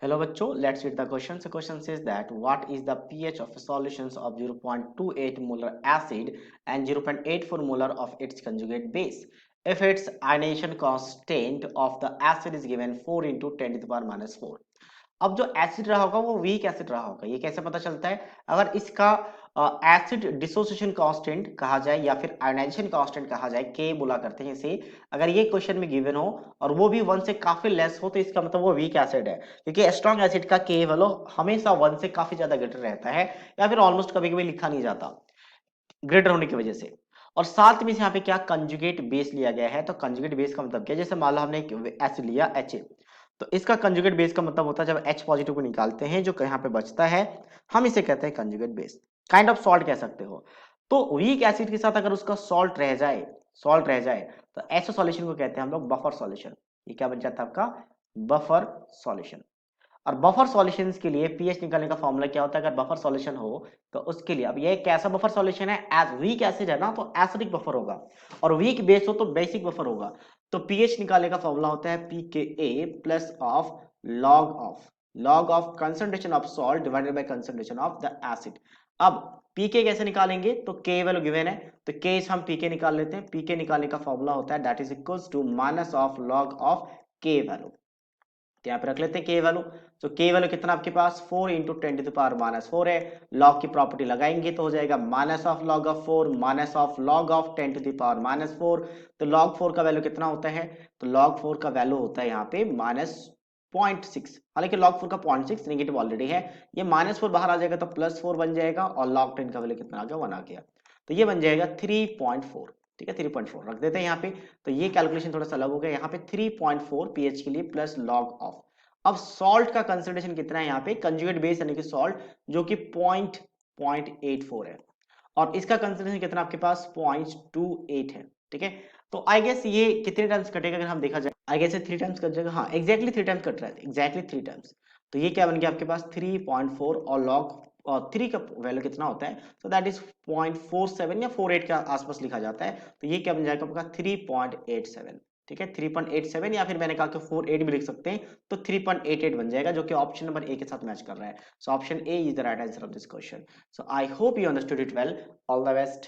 Hello बच्चों, let's read the question. The question says that what is the pH of solutions of 0.28 molar acid and 0.84 molar of its conjugate base if its ionization constant of the acid is given 4 into 10 to the power minus 4. अब जो acid रहा होगा वो weak acid रहा होगा। ये कैसे पता चलता है? अगर इसका एसिड डिसोसिएशन कांस्टेंट कहा जाए या फिर आयोनाइजेशन कांस्टेंट कहा जाए, के बोला करते हैं इसे। अगर ये क्वेश्चन में गिवन हो और वो भी 1 से काफी लेस हो तो इसका मतलब वो वीक एसिड है, क्योंकि स्ट्रॉन्ग एसिड का के वैल्यू हमेशा 1 से काफी ज्यादा ग्रेटर रहता है, या फिर ऑलमोस्ट कभी कभी लिखा नहीं जाता ग्रेटर होने की वजह से। और साथ में यहाँ पे क्या कंजुगेट बेस लिया गया है, तो कंजुगेट बेस का मतलब क्या? जैसे मान लो हमने एक एसिड लिया एच, तो इसका कंजुगेट बेस का मतलब होता है जब H पॉजिटिव को निकालते हैं जो यहाँ पे बचता है, हम इसे कहते हैं conjugate base. Kind of salt कह सकते हो। तो वीक एसिड के साथ अगर उसका सॉल्ट रह जाए तो ऐसे सॉल्यूशन को कहते हैं हम लोग बफर सॉल्यूशन। ये क्या बन जाता है आपका? Buffer solution. और बफर सॉल्यूशंस के लिए पीएच निकालने का फॉर्मूला क्या होता है? अगर बफर सॉल्यूशन हो तो उसके लिए, अब ये कैसा बफर सॉल्यूशन है? एज वीक एसिड है ना तो एसिडिक बफर होगा, और वीक बेस हो तो बेसिक बफर होगा। तो पीएच निकालने का फॉर्मूला होता है pKa plus of log of concentration of salt divided by concentration of the acid. अब पीके कैसे निकालेंगे? तो के वैल्यू गिवन है तो के से हम पीके निकाल लेते हैं। पीके निकालने का फॉर्मूला होता है that is equals to minus of log of के वैल्यू। तो यहाँ पे रख लेते हैं के वैल्यू। तो के वैल्यू कितना आपके पास? 4 into 10 to the power minus 4 है। लॉग की प्रॉपर्टी लगाएंगे तो हो जाएगा minus of log of 4 minus of log of 10 to the power minus 4। तो लॉग 4 का वैल्यू कितना होता है? तो लॉग 4 का वैल्यू होता है यहाँ पे माइनस 0.6। हालांकि लॉग 4 का 0.6 नेगेटिव ऑलरेडी है, ये माइनस 4 बाहर आ जाएगा तो प्लस 4 बन जाएगा, और लॉग 10 का वैल्यू कितना आ गया? 1 आ गया। तो ये बन जाएगा 3.4। ठीक है, 3.4 रख देते हैं यहाँ पे। तो ये कैलकुलेशन थोड़ा सा अलग हो गया, यहाँ पे 3.4 पीएच के लिए प्लस लॉग ऑफ। अब सॉल्ट का कंसंट्रेशन कितना है यहाँ पे? कंजुगेट बेस यानी कि सॉल्ट, जो कि 0.84 है, और इसका कंसंट्रेशन कितना आपके पास? 0.28 है। ठीक है, तो आई गेस ये कितने टाइम्स कटेगा अगर हम देखा जाए? आई गेस 3 टाइम्स कट जाएगा। हाँ, एग्जैक्टली 3 टाइम्स कट रहा है, एग्जैक्टली 3 टाइम्स। तो ये क्या बन गया आपके पास? 3.4, और लॉग और 3 का वैल्यू कितना होता है? तो दैट इज 0.47 या 48 के आसपास लिखा जाता है। तो ये क्या बन जाएगा आपका? 3.87। ठीक है, 3.87, या फिर मैंने कहा कि 48 भी लिख सकते हैं, तो 3.88 बन जाएगा, जो कि ऑप्शन नंबर ए के साथ मैच कर रहा है। So option A is the right answer of this question. So I hope you understood it well. All the best.